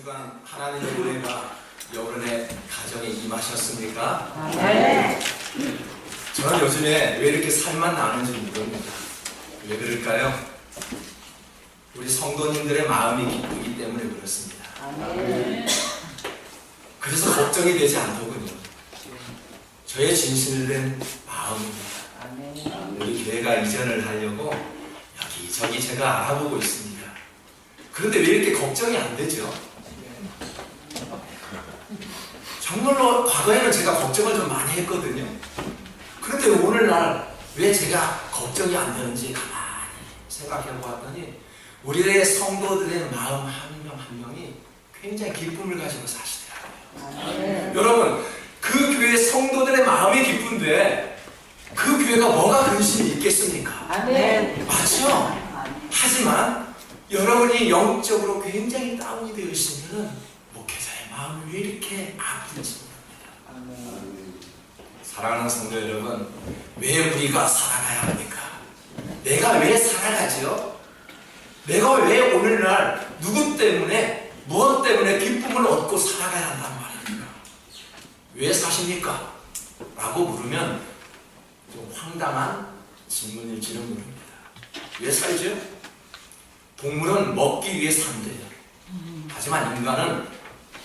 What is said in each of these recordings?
주간 하나님의 은혜가 여러분의 가정에 임하셨습니까? 네. 저는 요즘에 왜 이렇게 살만 나는지 모릅니다. 왜 그럴까요? 우리 성도님들의 마음이 기쁘기 때문에 그렇습니다. 그래서 걱정이 되지 않더군요. 저의 진실된 마음입니다. 우리 교회가 이전을 하려고 여기저기 제가 알아보고 있습니다. 그런데 왜 이렇게 걱정이 안 되죠? 정말로 과거에는 제가 걱정을 좀 많이 했거든요. 그런데 오늘날 왜 제가 걱정이 안 되는지 가만히 생각해 보았더니 우리의 성도들의 마음 한 명 한 명이 굉장히 기쁨을 가지고 사시더라고요. 여러분, 그 교회 성도들의 마음이 기쁜데 그 교회가 뭐가 근심이 있겠습니까? 맞죠? 하지만 여러분이 영적으로 굉장히 다운이 되어 있으면 목회자의 마음이 왜 이렇게 아픈지 모릅니다. 사랑하는 성도 여러분, 왜 우리가 살아가야 합니까? 내가 왜 살아가죠? 내가 왜 오늘날 누구 때문에, 무엇 때문에 기쁨을 얻고 살아가야 한단 말입니까? 왜 사십니까? 라고 물으면 좀 황당한 질문일지는 모릅니다. 왜 살죠? 동물은 먹기 위해 산대요. 하지만 인간은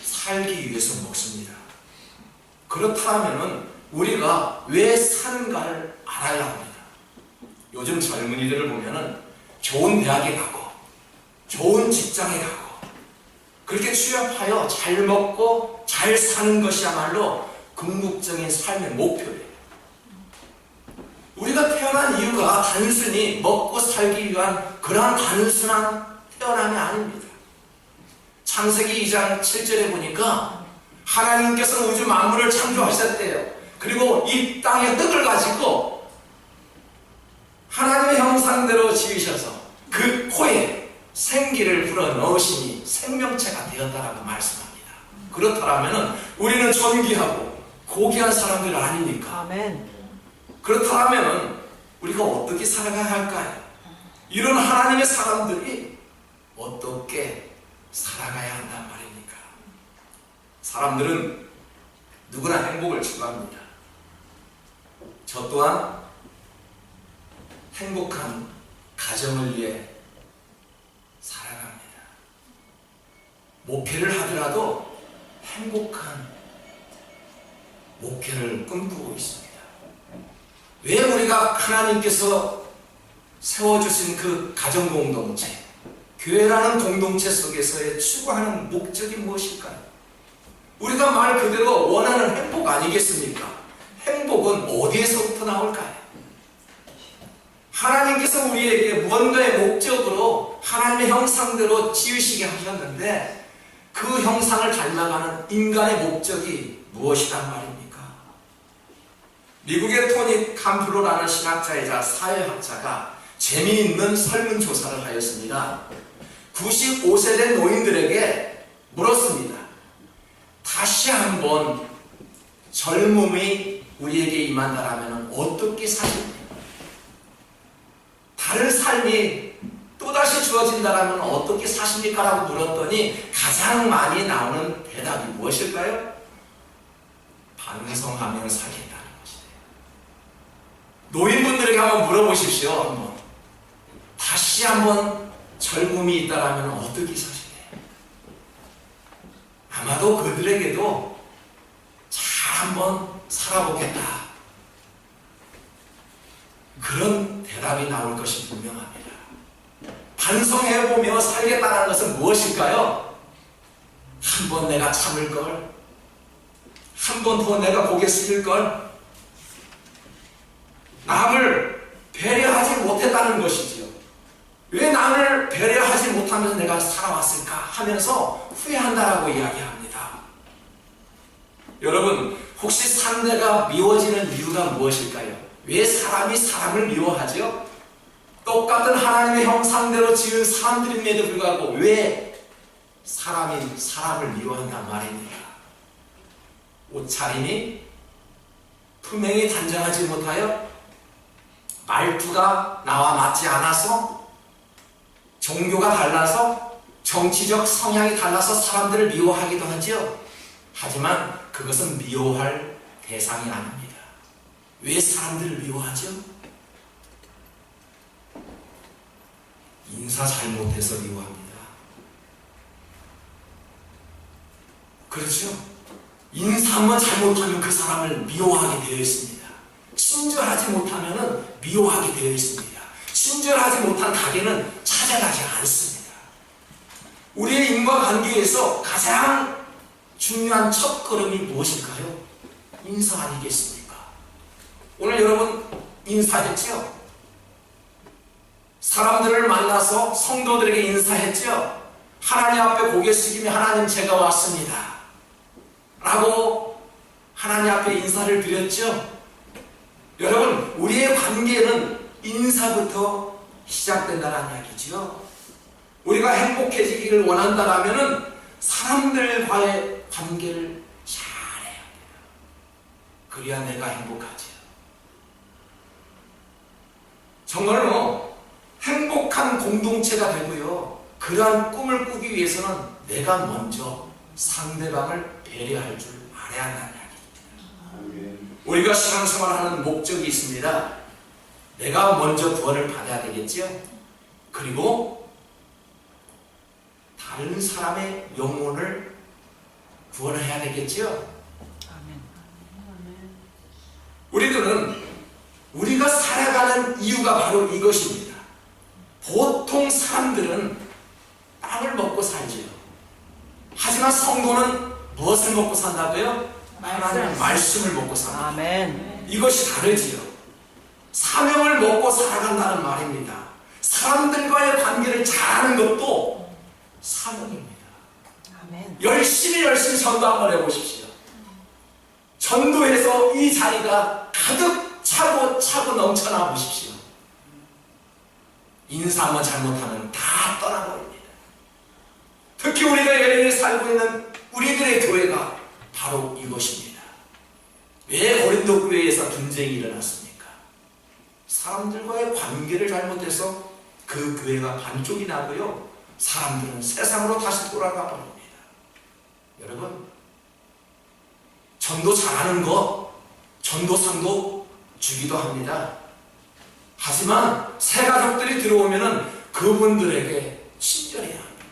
살기 위해서 먹습니다. 그렇다면 우리가 왜 사는가를 알아야 합니다. 요즘 젊은이들을 보면은 좋은 대학에 가고 좋은 직장에 가고 그렇게 취업하여 잘 먹고 잘 사는 것이야말로 궁극적인 삶의 목표예요. 우리가 태어난 이유가 단순히 먹고 살기 위한 그러한 단순한 태어남이 아닙니다. 창세기 2장 7절에 보니까 하나님께서 우주 만물을 창조하셨대요. 그리고 이 땅의 흙을 가지고 하나님의 형상대로 지으셔서 그 코에 생기를 불어넣으시니 생명체가 되었다라고 말씀합니다. 그렇다면 우리는 존귀하고 고귀한 사람들 아닙니까? 아멘. 그렇다면 우리가 어떻게 살아가야 할까요? 이런 하나님의 사람들이 어떻게 살아가야 한단 말입니까? 사람들은 누구나 행복을 추구합니다. 저 또한 행복한 가정을 위해 살아갑니다. 목회를 하더라도 행복한 목회를 꿈꾸고 있습니다. 왜 우리가 하나님께서 세워주신 그 가정공동체, 교회라는 공동체 속에서의 추구하는 목적이 무엇일까요? 우리가 말 그대로 원하는 행복 아니겠습니까? 행복은 어디에서부터 나올까요? 하나님께서 우리에게 무언가의 목적으로 하나님의 형상대로 지으시게 하셨는데 그 형상을 닮아가는 인간의 목적이 무엇이란 말입니까? 미국의 토니 캄프로라는 신학자이자 사회학자가 재미있는 설문조사를 하였습니다. 95세 된 노인들에게 물었습니다. 다시 한번 젊음이 우리에게 임한다라면 어떻게 사십니까? 다른 삶이 또다시 주어진다라면 어떻게 사십니까? 라고 물었더니 가장 많이 나오는 대답이 무엇일까요? 반성하며 살겠다. 노인분들에게 한번 물어보십시오. 한번. 다시 한번 젊음이 있다라면 어떻게 사시나요? 아마도 그들에게도 잘 한번 살아보겠다. 그런 대답이 나올 것이 분명합니다. 반성해보며 살겠다는 것은 무엇일까요? 한 번 내가 참을걸, 한 번 더 내가 고개 숙일걸, 남을 배려하지 못했다는 것이지요. 왜 남을 배려하지 못하면서 내가 살아왔을까 하면서 후회한다라고 이야기합니다. 여러분, 혹시 상대가 미워지는 이유가 무엇일까요? 왜 사람이 사람을 미워하죠? 똑같은 하나님의 형상대로 지은 사람들임에도 불구하고 왜 사람이 사람을 미워한단 말입니까? 옷차림이 품행이 단정하지 못하여 말투가 나와 맞지 않아서 종교가 달라서 정치적 성향이 달라서 사람들을 미워하기도 하지요. 하지만 그것은 미워할 대상이 아닙니다. 왜 사람들을 미워하죠? 인사 잘못해서 미워합니다. 그렇죠? 인사 한번 잘못하면 그 사람을 미워하게 되어 있습니다. 친절하지 못하면 미워하게 되어 있습니다. 친절하지 못한 가게는 찾아가지 않습니다. 우리의 인과관계에서 가장 중요한 첫걸음이 무엇일까요? 인사 아니겠습니까? 오늘 여러분 인사했죠? 사람들을 만나서 성도들에게 인사했죠? 하나님 앞에 고개 숙이며 하나님 제가 왔습니다 라고 하나님 앞에 인사를 드렸죠? 여러분 우리의 관계는 인사부터 시작된다는 이야기죠. 우리가 행복해지기를 원한다면 사람들과의 관계를 잘해야 합니다. 그래야 내가 행복하죠. 정말로 행복한 공동체가 되고요. 그러한 꿈을 꾸기 위해서는 내가 먼저 상대방을 배려할 줄 알아야 한다는 이야기입니다. 우리가 신앙생활하는 목적이 있습니다. 내가 먼저 구원을 받아야 되겠죠. 그리고 다른 사람의 영혼을 구원해야 되겠죠. 우리들은 우리가 살아가는 이유가 바로 이것입니다. 보통 사람들은 빵을 먹고 살지요. 하지만 성도는 무엇을 먹고 산다고요? 하나님의 말씀을 먹고 삽니다. 아멘. 이것이 다르지요. 사명을 먹고 살아간다는 말입니다. 사람들과의 관계를 잘하는 것도 사명입니다. 아멘. 열심히 전도 한번 해보십시오. 전도해서 이 자리가 가득 차고 넘쳐나 보십시오. 인사 한번 잘못하면 다 떠나버립니다. 특히 우리가 여인에 살고 있는 우리들의 교회가 바로 이것입니다. 왜 고린도 교회에서 분쟁이 일어났습니까? 사람들과의 관계를 잘못해서 그 교회가 반쪽이 나고요. 사람들은 세상으로 다시 돌아가 버립니다. 여러분, 전도 잘하는 것, 전도상도 주기도 합니다. 하지만 새 가족들이 들어오면 그분들에게 친절해야 합니다.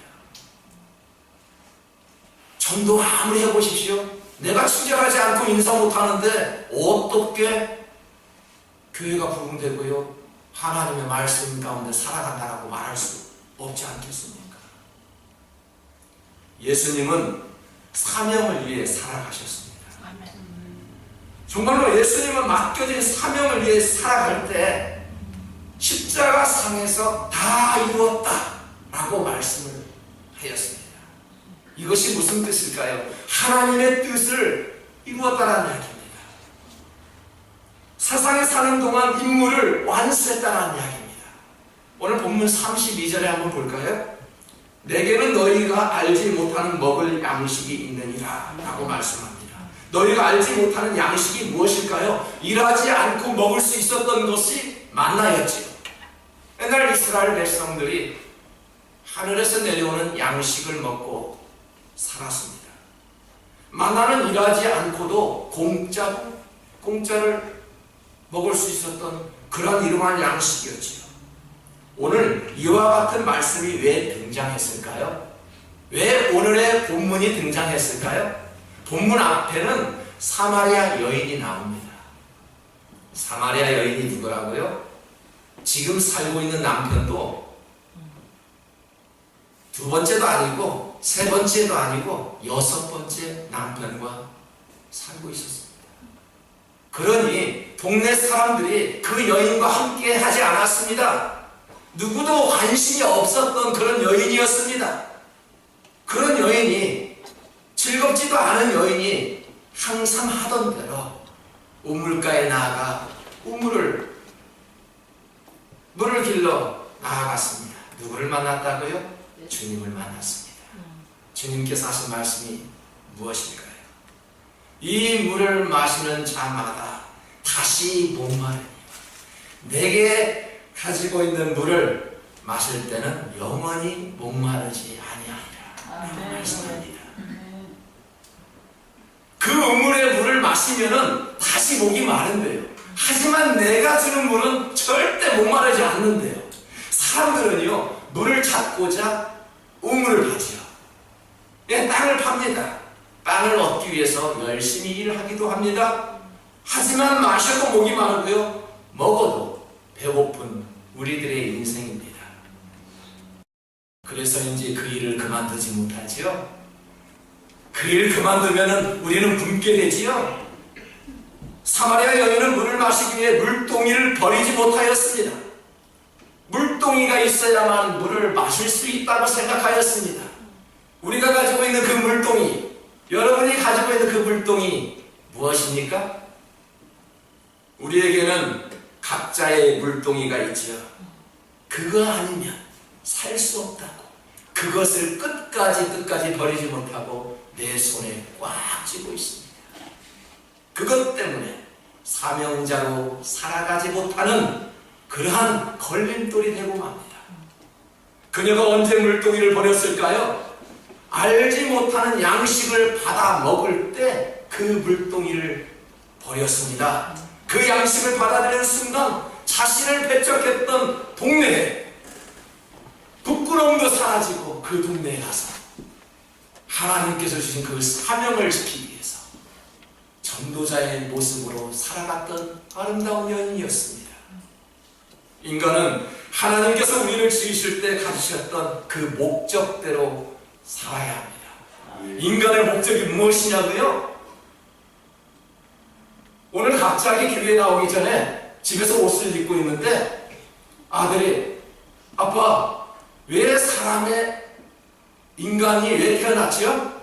전도 아무리 해보십시오. 내가 친절하지 않고 인사 못하는데 어떻게 교회가 부흥되고요, 하나님의 말씀 가운데 살아간다라고 말할 수 없지 않겠습니까? 예수님은 사명을 위해 살아가셨습니다. 정말로 예수님은 맡겨진 사명을 위해 살아갈 때 십자가 상에서 다 이루었다 라고 말씀을 하였습니다. 이것이 무슨 뜻일까요? 하나님의 뜻을 이루었다라는 이야기입니다. 세상에 사는 동안 임무를 완수했다라는 이야기입니다. 오늘 본문 32절에 한번 볼까요? 내게는 너희가 알지 못하는 먹을 양식이 있느니라 라고 말씀합니다. 너희가 알지 못하는 양식이 무엇일까요? 일하지 않고 먹을 수 있었던 것이 만나였지요. 옛날 이스라엘 백성들이 하늘에서 내려오는 양식을 먹고 살았습니다. 만나는 일하지 않고도 공짜를 먹을 수 있었던 그런 이러한 양식이었지요. 오늘 이와 같은 말씀이 왜 등장했을까요? 왜 오늘의 본문이 등장했을까요? 본문 앞에는 사마리아 여인이 나옵니다. 사마리아 여인이 누구라고요? 지금 살고 있는 남편도 두 번째도 아니고 세 번째도 아니고 여섯 번째 남편과 살고 있었습니다. 그러니 동네 사람들이 그 여인과 함께 하지 않았습니다. 누구도 관심이 없었던 그런 여인이었습니다. 그런 여인이, 즐겁지도 않은 여인이 항상 하던 대로 우물가에 나아가 물을 길러 나아갔습니다. 누구를 만났다고요? 주님을 만났습니다. 주님께서 하신 말씀이 무엇일까요? 이 물을 마시는 자마다 다시 목마르니 내게 가지고 있는 물을 마실 때는 영원히 목마르지 아니하리라 말씀합니다. 그 우물의 물을 마시면은 다시 목이 마른대요. 하지만 내가 주는 물은 절대 목마르지 않는데요. 사람들은요, 물을 찾고자 우물을 파지요. 예, 땅을 팝니다. 땅을 얻기 위해서 열심히 일하기도 합니다. 하지만 마셔도 목이 마르고요, 먹어도 배고픈 우리들의 인생입니다. 그래서인지 그 일을 그만두지 못하지요. 그 일을 그만두면 우리는 굶게 되지요. 사마리아 여인은 물을 마시기 위해 물동이를 버리지 못하였습니다. 물동이가 있어야만 물을 마실 수 있다고 생각하였습니다. 우리가 가지고 있는 그 물동이, 여러분이 가지고 있는 그 물동이 무엇입니까? 우리에게는 각자의 물동이가 있지요. 그거 아니면 살 수 없다고, 그것을 끝까지 버리지 못하고 내 손에 꽉 쥐고 있습니다. 그것 때문에 사명자로 살아가지 못하는 그러한 걸림돌이 되고 맙니다. 그녀가 언제 물동이를 버렸을까요? 알지 못하는 양식을 받아 먹을 때 그 물동이를 버렸습니다. 그 양식을 받아들이는 순간 자신을 배척했던 동네에 부끄러움도 사라지고 그 동네에 가서 하나님께서 주신 그 사명을 지키기 위해서 전도자의 모습으로 살아갔던 아름다운 여인이었습니다. 인간은 하나님께서 우리를 지으실 때 가지셨던 그 목적대로 살아야 합니다. 인간의 목적이 무엇이냐고요? 오늘 갑자기 교회에 나오기 전에 집에서 옷을 입고 있는데 아들이, 아빠, 왜 인간이 왜 태어났지요?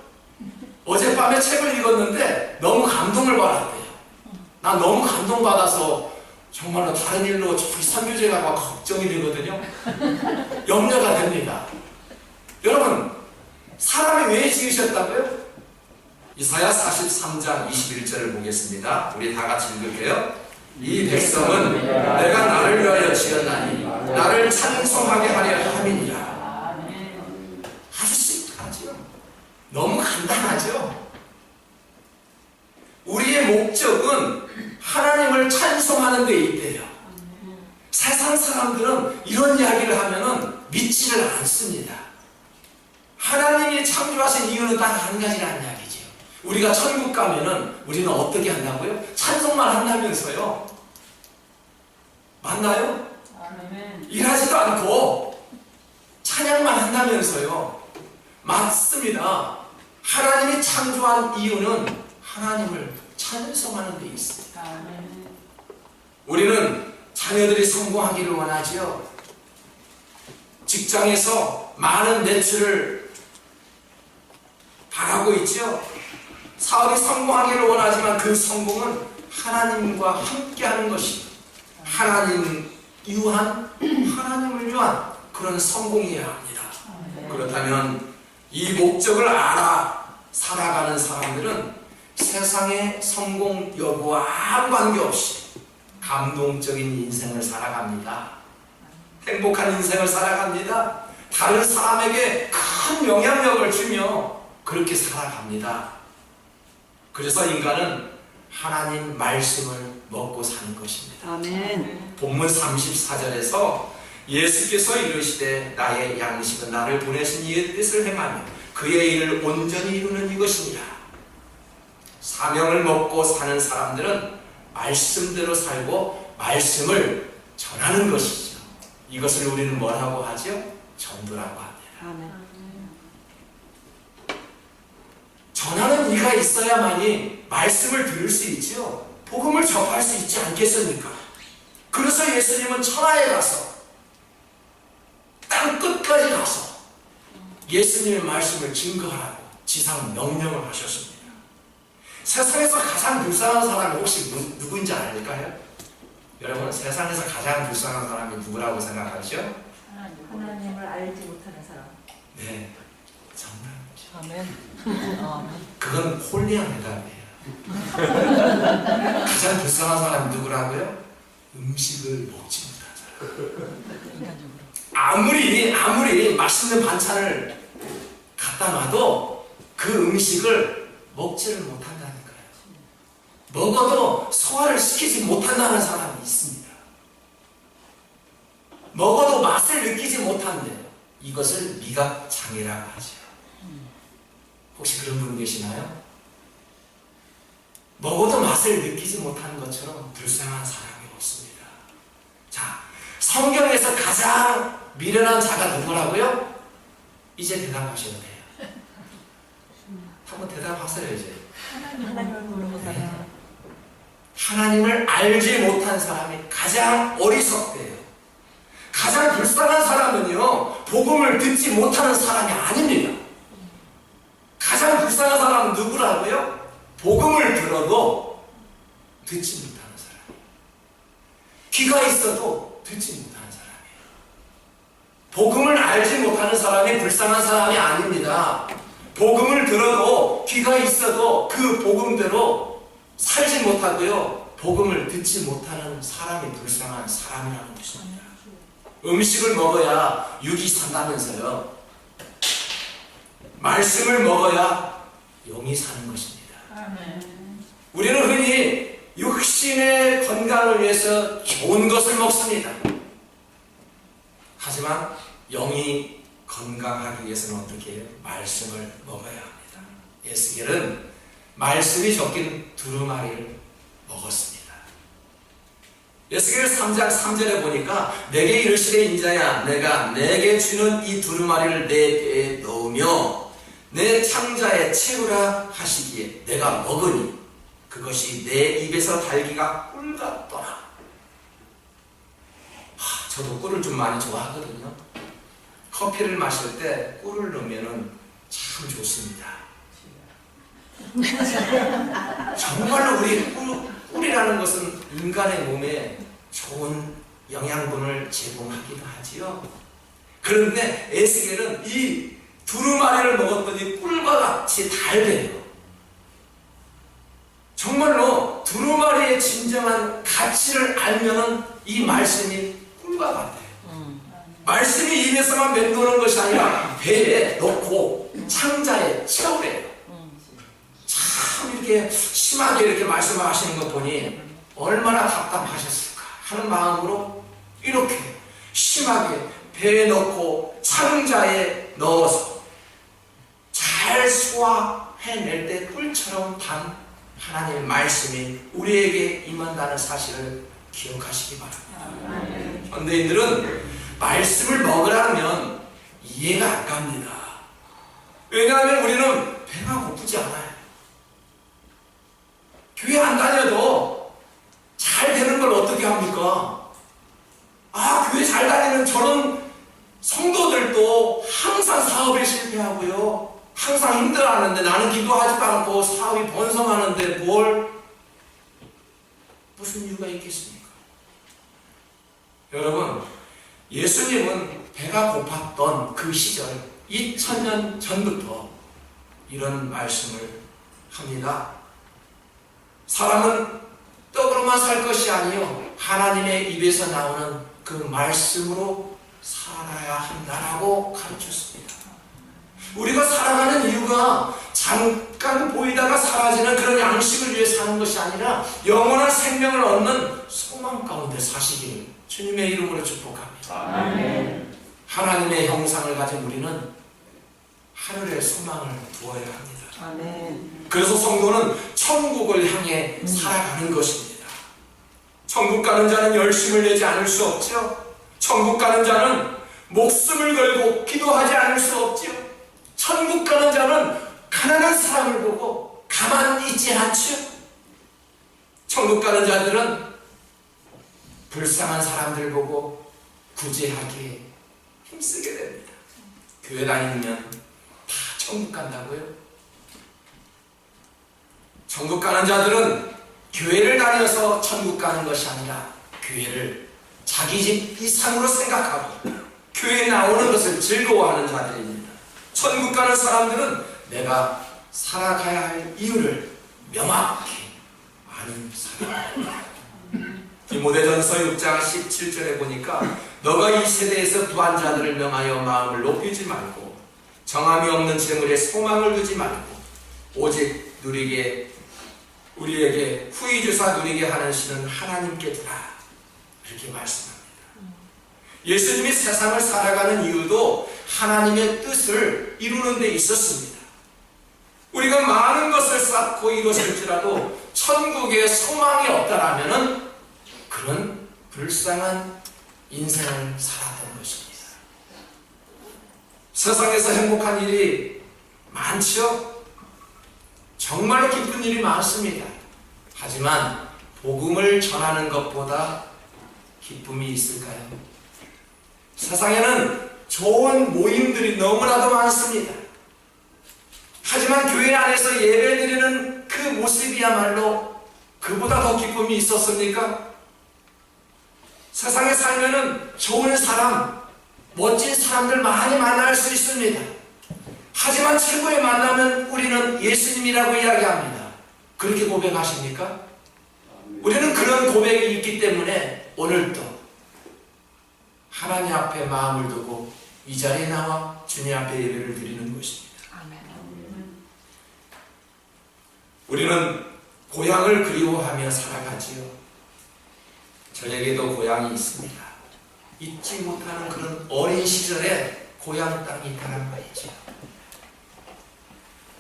어젯밤에 책을 읽었는데 너무 감동을 받았대요. 난 너무 감동받아서 정말로 다른 일로 저기 선교지에 가고 걱정이 되거든요. 염려가 됩니다. 여러분, 사람이 왜 지으셨다고요? 이사야 43장 21절을 보겠습니다. 우리 다 같이 읽을게요. 이 백성은 내가 나를 위하여 지었나니 나를 찬송하게 하려 함이니라. 아주 simple, 너무 간단하죠? 우리의 목적은 하나님을 찬송하는 데 있대요. 세상 사람들은 이런 이야기를 하면은 믿지를 않습니다. 하나님이 창조하신 이유는 딱 한 가지라는 이야기죠. 우리가 천국 가면은 우리는 어떻게 한다고요? 찬송만 한다면서요. 맞나요? 일하지도 않고 찬양만 한다면서요. 맞습니다. 하나님이 창조한 이유는 하나님을 찬송하는 데 있습니다. 우리는 자녀들이 성공하기를 원하지요. 직장에서 많은 매출을 바라고 있죠. 사업이 성공하기를 원하지만 그 성공은 하나님과 함께하는 것이 하나님을 위한 그런 성공이어야 합니다. 그렇다면 이 목적을 알아 살아가는 사람들은 세상의 성공 여부와 아무 관계없이 감동적인 인생을 살아갑니다. 행복한 인생을 살아갑니다. 다른 사람에게 큰 영향력을 주며 그렇게 살아갑니다. 그래서 인간은 하나님 말씀을 먹고 사는 것입니다. 아멘. 본문 34절에서 예수께서 이르시되 나의 양식은 나를 보내신 이의 뜻을 행하며 그의 일을 온전히 이루는 이것이니라. 사명을 먹고 사는 사람들은 말씀대로 살고 말씀을 전하는 것이죠. 이것을 우리는 뭐라고 하죠? 전도라고 합니다. 아멘. 전하는 이가 있어야만이 말씀을 들을 수 있지요. 복음을 접할 수 있지 않겠습니까? 그래서 예수님은 천하에 가서 땅 끝까지 가서 예수님의 말씀을 증거하라고 지상 명령을 하셨습니다. 세상에서 가장 불쌍한 사람이 혹시 누구인지 아닐까요? 여러분, 세상에서 가장 불쌍한 사람이 누구라고 생각하시죠? 하나님을 알지 못하는 사람. 네, 정말 아멘. 그건 홀리한 대답이에요. 가장 불쌍한 사람이 누구라고요? 음식을 먹지 못한 사람. 아무리 맛있는 반찬을 갖다 놔도 그 음식을 먹지를 못한다니까요. 먹어도 소화를 시키지 못한다는 사람이 있습니다. 먹어도 맛을 느끼지 못한대요. 이것을 미각장애라고 하죠. 혹시 그런 분 계시나요? 먹어도 맛을 느끼지 못하는 것처럼 불쌍한 사람이 없습니다. 자, 성경에서 가장 미련한 자가 누구라고요? 이제 대답하셔도 돼요. 한번 대답하세요. 이제 하나님을 모르는 사람. 하나님을 알지 못한 사람이 가장 어리석대요. 가장 불쌍한 사람은요, 복음을 듣지 못하는 사람이 아닙니다. 가장 불쌍한 사람은 누구라고요? 복음을 들어도 듣지 못하는 사람. 귀가 있어도 듣지 못하는 사람이에요. 복음을 알지 못하는 사람이 불쌍한 사람이 아닙니다. 복음을 들어도 귀가 있어도 그 복음대로 살지 못하고요, 복음을 듣지 못하는 사람이 불쌍한 사람이라는 것입니다. 음식을 먹어야 육이 산다면서요. 말씀을 먹어야 영이 사는 것입니다. 우리는 흔히 육신의 건강을 위해서 좋은 것을 먹습니다. 하지만 영이 건강하기 위해서는 어떻게 해요? 말씀을 먹어야 합니다. 에스겔은 말씀이 적힌 두루마리를 먹었습니다. 에스겔 3장 3절에 보니까 내게 이르시되 인자야 내가 내게 주는 이 두루마리를 내 배에 넣으며 내 창자에 채우라 하시기에 내가 먹으니 그것이 내 입에서 달기가 꿀 같더라. 저도 꿀을 좀 많이 좋아하거든요. 커피를 마실 때 꿀을 넣으면 참 좋습니다. 정말로 우리 꿀이라는 것은 인간의 몸에 좋은 영양분을 제공하기도 하지요. 그런데 에스겔은 이 두루마리를 먹었더니 꿀과 같이 달대요. 정말로 두루마리의 진정한 가치를 알면은 이 말씀이 꿀과 같아요. 말씀이 입에서만 맴도는 것이 아니라 배에 넣고 창자에 채우래요. 참 이렇게 심하게 이렇게 말씀하시는 것 보니 얼마나 답답하셨을까 하는 마음으로 이렇게 심하게 배에 넣고 창자에 넣어서 잘 소화해낼 때 꿀처럼 단 하나님의 말씀이 우리에게 임한다는 사실을 기억하시기 바랍니다. 현대인들은 말씀을 먹으라면 이해가 안 갑니다. 왜냐하면 우리는 배가 고프지 않아요. 교회 안 다녀도 잘 되는 걸 어떻게 합니까? 교회 잘 다니는 저런 성도들도 항상 사업에 실패하고요. 항상 힘들어하는데 나는 기도하지도 않고 사업이 번성하는데 무슨 이유가 있겠습니까? 여러분, 예수님은 배가 고팠던 그 시절 2000년 전부터 이런 말씀을 합니다. 사람은 떡으로만 살 것이 아니요 하나님의 입에서 나오는 그 말씀으로 살아야 한다라고 가르쳤습니다. 우리가 살아가는 이유가 잠깐 보이다가 사라지는 그런 양식을 위해 사는 것이 아니라 영원한 생명을 얻는 소망 가운데 사시기를 주님의 이름으로 축복합니다. 아멘. 하나님의 형상을 가진 우리는 하늘의 소망을 두어야 합니다. 아멘. 그래서 성도는 천국을 향해 살아가는 것입니다. 천국 가는 자는 열심을 내지 않을 수 없죠. 천국 가는 자는 목숨을 걸고 기도하지 않을 수 없죠. 천국 가는 자는 가난한 사람을 보고 가만히 있지 않죠. 천국 가는 자들은 불쌍한 사람들 보고 구제하기에 힘쓰게 됩니다. 교회 다니면 다 천국 간다고요? 천국 가는 자들은 교회를 다녀서 천국 가는 것이 아니라 교회를 자기 집 이상으로 생각하고 교회에 나오는 것을 즐거워하는 자들입니다. 천국 가는 사람들은 내가 살아가야 할 이유를 명확히 아는 사람입니다. 디모데전서 6장 17절에 보니까 너가 이 세대에서 부한 자들을 명하여 마음을 높이지 말고 정함이 없는 재물에 소망을 두지 말고 오직 우리에게 후히 주사 누리게 하는 신은 하나님께 두라. 이렇게 말씀합니다. 예수님이 세상을 살아가는 이유도 하나님의 뜻을 이루는 데 있었습니다. 우리가 많은 것을 쌓고 이뤘을지라도 천국에 소망이 없다라면 그런 불쌍한 인생을 살았던 것입니다. 세상에서 행복한 일이 많죠? 정말로 기쁜 일이 많습니다. 하지만 복음을 전하는 것보다 기쁨이 있을까요? 세상에는 좋은 모임들이 너무나도 많습니다. 하지만 교회 안에서 예배드리는 그 모습이야말로 그보다 더 기쁨이 있었습니까? 세상에 살면은 좋은 사람, 멋진 사람들 많이 만날 수 있습니다. 하지만 최고의 만남은 우리는 예수님이라고 이야기합니다. 그렇게 고백하십니까? 우리는 그런 고백이 있기 때문에 오늘도 하나님 앞에 마음을 두고 이 자리에 나와 주님 앞에 예배를 드리는 것입니다. 우리는 고향을 그리워하며 살아가지요. 저에게도 고향이 있습니다. 잊지 못하는 그런 어린 시절의 고향 땅이 있다는 거죠.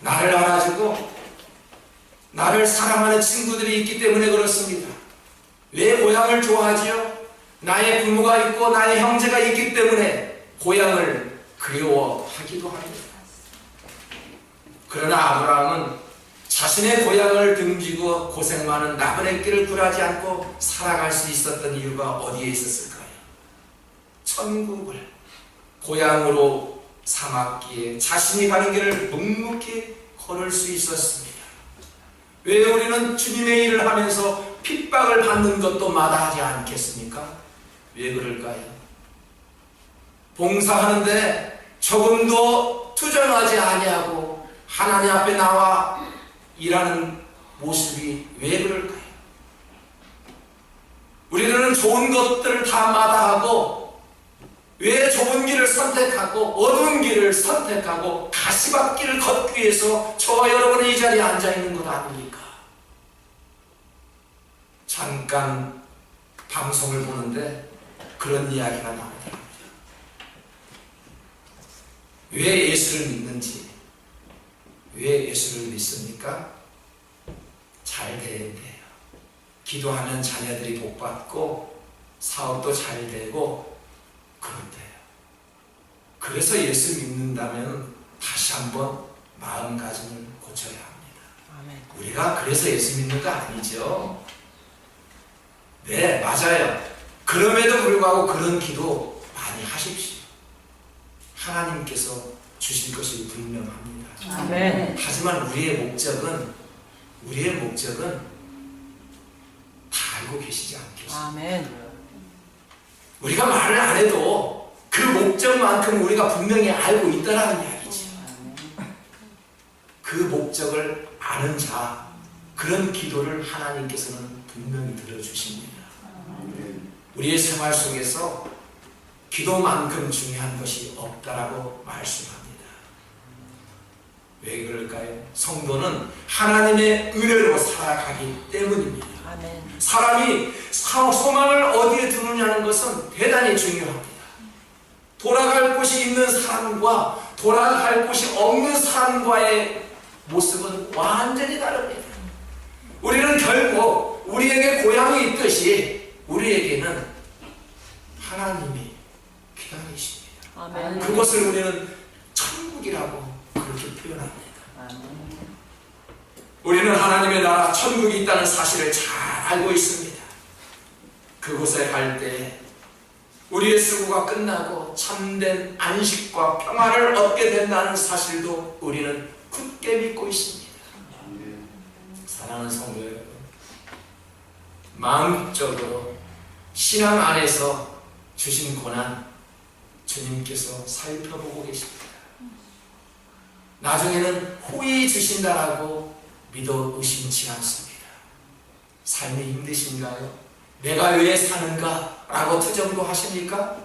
나를 알아주고 나를 사랑하는 친구들이 있기 때문에 그렇습니다. 왜 고향을 좋아하지요? 나의 부모가 있고 나의 형제가 있기 때문에 고향을 그리워하기도 합니다. 그러나 아브라함은 자신의 고향을 등지고 고생 많은 나그네 길을 굴하지 않고 살아갈 수 있었던 이유가 어디에 있었을까요? 천국을 고향으로 삼았기에 자신이 가는 길을 묵묵히 걸을 수 있었습니다. 왜 우리는 주님의 일을 하면서 핍박을 받는 것도 마다하지 않겠습니까? 왜 그럴까요? 봉사하는데 조금도 투정하지 아니하고 하나님 앞에 나와 일하는 모습이 왜 그럴까요? 우리들은 좋은 것들을 다 마다하고 왜 좁은 길을 선택하고 어두운 길을 선택하고 가시밭길을 걷기 위해서 저와 여러분이 이 자리에 앉아있는 것 아닙니까? 잠깐 방송을 보는데 그런 이야기가 나오더라고요. 왜 예수를 믿는지, 왜 예수를 믿습니까? 잘 되는데요. 기도하면 자녀들이 복받고 사업도 잘 되고 그런데요. 그래서 예수 믿는다면 다시 한번 마음가짐을 고쳐야 합니다. 우리가 그래서 예수 믿는 거 아니죠? 네, 맞아요. 그럼에도 불구하고 그런 기도 많이 하십시오. 하나님께서 주실 것이 분명합니다. 아멘. 하지만 우리의 목적은 다 알고 계시지 않겠습니까? 아멘. 우리가 말을 안 해도 그 목적만큼 우리가 분명히 알고 있다라는 이야기죠. 그 목적을 아는 자, 그런 기도를 하나님께서는 분명히 들어주십니다. 우리의 생활 속에서 기도만큼 중요한 것이 없다라고 말씀합니다. 왜 그럴까요? 성도는 하나님의 은혜로 살아가기 때문입니다. 아멘. 사람이 소망을 어디에 두느냐는 것은 대단히 중요합니다. 돌아갈 곳이 있는 사람과 돌아갈 곳이 없는 사람과의 모습은 완전히 다릅니다. 우리는 결국 우리에게 고향이 있듯이 우리에게는 하나님이 기다리십니다. 아멘. 그것을 우리는 천국이라고 그렇게 표현합니다. 우리는 하나님의 나라 천국이 있다는 사실을 잘 알고 있습니다. 그곳에 갈 때 우리의 수고가 끝나고 참된 안식과 평화를 얻게 된다는 사실도 우리는 굳게 믿고 있습니다. 사랑하는 성도 여러분, 마음적으로 신앙 안에서 주신 고난 주님께서 살펴보고 계십니다. 나중에는 후히 주신다라고 믿어 의심치 않습니다. 삶이 힘드신가요? 내가 왜 사는가? 라고 투정도 하십니까?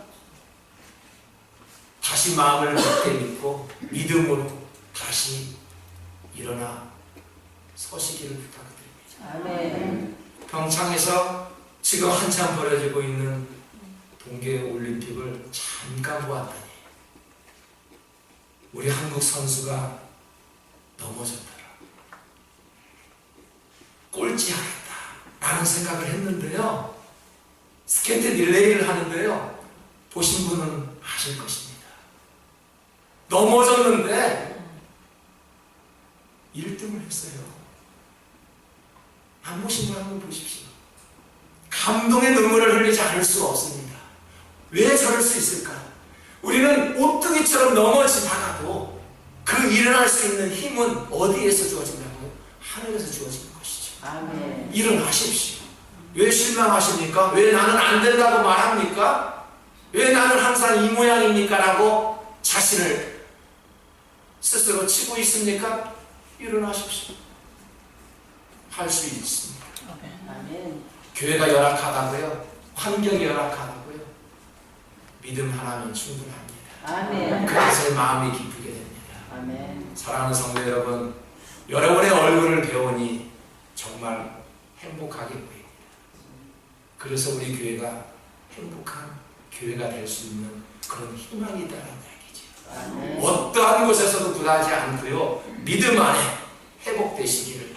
다시 마음을 굳게 믿고 믿음으로 다시 일어나 서시기를 부탁드립니다. 아멘. 평창에서 지금 한참 벌어지고 있는 동계올림픽을 잠깐 보았더니 우리 한국 선수가 넘어졌더라. 꼴찌하겠다 라는 생각을 했는데요. 스케이트 릴레이를 하는데요. 보신 분은 아실 것입니다. 넘어졌는데 1등을 했어요. 안 보신 분 한번 보십시오. 감동의 눈물을 흘리지 않을 수가 없습니다. 왜 저럴 수 있을까? 우리는 오뚜기처럼 넘어지다가도 그 일어날 수 있는 힘은 어디에서 주어진다고요? 하늘에서 주어지는 것이죠. 아멘. 일어나십시오. 왜 실망하십니까? 왜 나는 안 된다고 말합니까? 왜 나는 항상 이 모양입니까? 라고 자신을 스스로 치고 있습니까? 일어나십시오. 할 수 있습니다. 아멘. 교회가 열악하다고요? 환경이 열악하다고요? 믿음 하나면 충분합니다. 아멘. 그래서 마음이 기쁘게 됩니다. 아멘. 사랑하는 성도 여러분, 여러분의 얼굴을 배우니 정말 행복하게 보입니다. 그래서 우리 교회가 행복한 교회가 될 수 있는 그런 희망이 있다는 얘기죠. 아멘. 어떠한 곳에서도 불하지 않고요, 믿음 안에 회복되시기를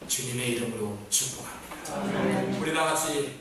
주님의 이름으로 축복합니다. 아멘. 우리 다 같이